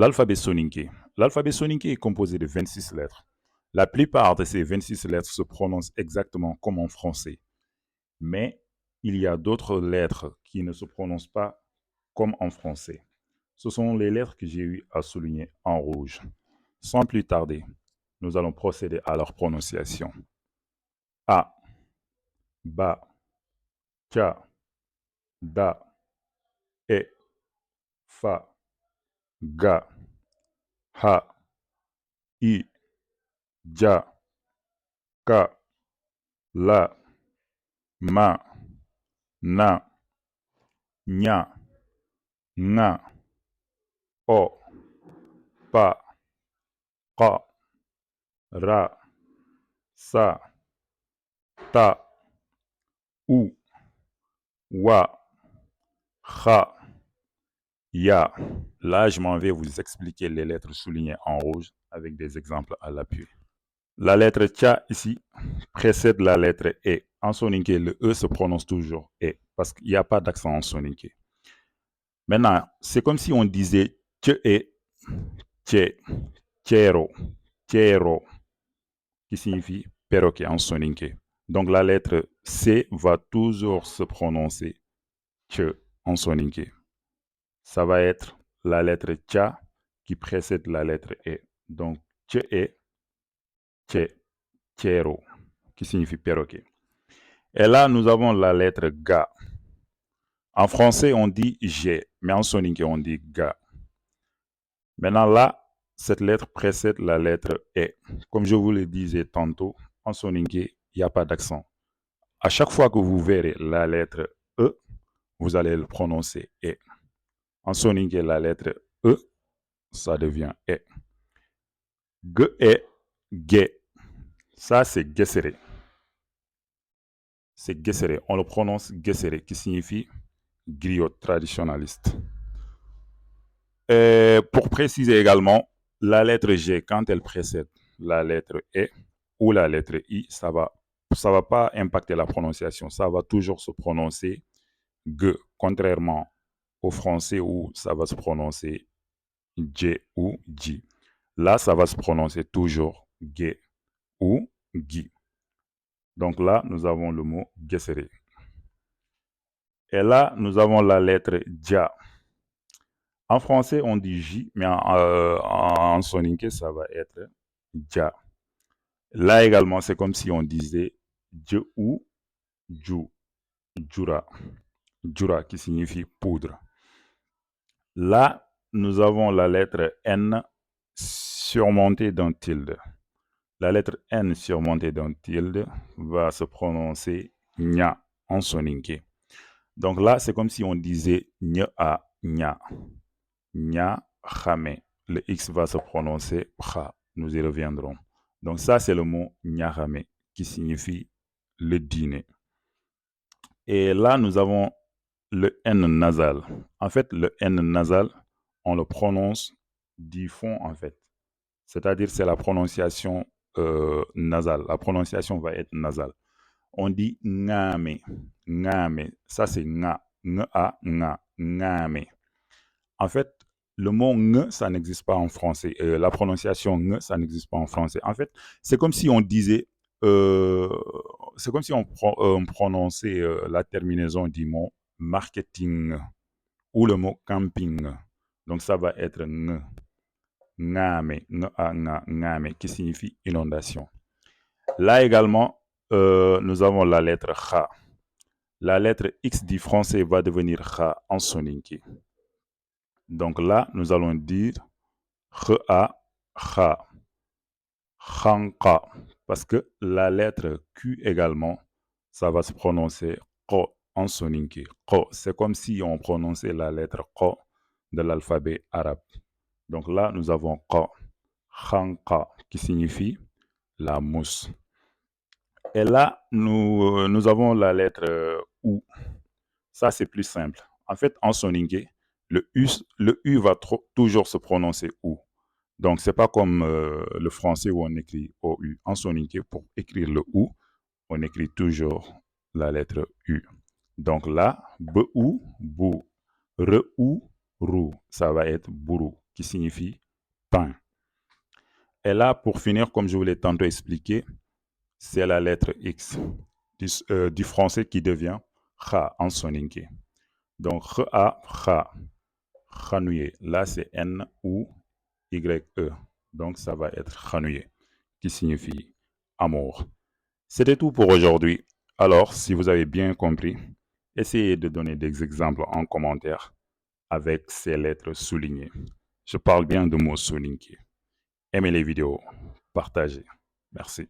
L'alphabet soninké. L'alphabet soninké est composé de 26 lettres. La plupart de ces 26 lettres se prononcent exactement comme en français. Mais il y a d'autres lettres qui ne se prononcent pas comme en français. Ce sont les lettres que j'ai eu à souligner en rouge. Sans plus tarder, nous allons procéder à leur prononciation. A, Ba, Cha, Da, E, Fa, Ga, Ha, I, Ja, Ka, La, Ma, Na, Nya, Nga, O, Pa, Ka, Ra, Sa, Ta, U, Wa, Kha, Ya. Là, je m'en vais vous expliquer les lettres soulignées en rouge avec des exemples à l'appui. La lettre Tcha ici précède la lettre E. En soninké, le E se prononce toujours E parce qu'il n'y a pas d'accent en soninké. Maintenant, c'est comme si on disait Tche, Tche, Tchero, Tchero, qui signifie perroquet en soninké. Donc la lettre C va toujours se prononcer Tche en soninké. Ça va être la lettre Tcha qui précède la lettre E. Donc Tche, Tche, Tchero, qui signifie perroquet. Et là, nous avons la lettre Ga. En français, on dit G, mais en soninké, on dit Ga. Maintenant, là, cette lettre précède la lettre E. Comme je vous le disais tantôt, en soninké, il n'y a pas d'accent. À chaque fois que vous verrez la lettre E, vous allez le prononcer E. En soninké, la lettre E, ça devient E. G, E, Ge. Ça, c'est Gesere. C'est Gesere. On le prononce Gesere, qui signifie griot traditionnaliste. Pour préciser également, la lettre G, quand elle précède la lettre E ou la lettre I, ça va pas impacter la prononciation. Ça va toujours se prononcer G, contrairement au français où ça va se prononcer J ou J. Là, ça va se prononcer toujours G ou Gi. Donc là, nous avons le mot Gesere. Et là, nous avons la lettre Dja. En français, on dit J, mais en soninké, ça va être Dja. Là également, c'est comme si on disait Dje ou Dju, Djura. Djura qui signifie poudre. Là, nous avons la lettre N surmontée d'un tilde. La lettre N surmontée d'un tilde va se prononcer Nya en soninké. Donc là, c'est comme si on disait Nya, Nya. Nya, Khame. Le X va se prononcer Kha. Nous y reviendrons. Donc ça, c'est le mot Nyahame qui signifie le dîner. Et là, nous avons le N nasal. En fait, le N nasal, on le prononce du fond, en fait. C'est-à-dire, c'est la prononciation nasale. La prononciation va être nasale. On dit ngame, ngame. Ça, c'est nga, nga, nga, ngame. En fait, le mot ng, ça n'existe pas en français. La prononciation ng, ça n'existe pas en français. En fait, c'est comme si on disait, c'est comme si on prononçait la terminaison du mot marketing ou le mot camping. Donc ça va être ng, ngame, ngame, qui signifie inondation. Là également, nous avons la lettre kha. La lettre X du français va devenir kha en soninké. Donc là, nous allons dire Kha, Kha, Khanka. Parce que la lettre Q également, ça va se prononcer Ko en soninké. Ko, c'est comme si on prononçait la lettre Ko de l'alphabet arabe. Donc là, nous avons Ko, Khanka, qui signifie la mousse. Et là, nous avons la lettre U. Ça, c'est plus simple. En fait, en soninké, le U va toujours se prononcer OU. Donc, ce n'est pas comme le français où on écrit OU. En soninké, pour écrire le OU, on écrit toujours la lettre U. Donc là, BOU, BOU. ROU, ROU. Ça va être BOUROU, qui signifie pain. Et là, pour finir, comme je vous l'ai tantôt expliqué, c'est la lettre X du français qui devient Kha en soninké. Donc, Kha, Kha, Khanouye. Là, c'est N-O-U-Y-E. Donc, ça va être Khanouye, qui signifie amour. C'était tout pour aujourd'hui. Alors, si vous avez bien compris, essayez de donner des exemples en commentaire avec ces lettres soulignées. Je parle bien de mots soulignés. Aimez les vidéos, partagez. Merci.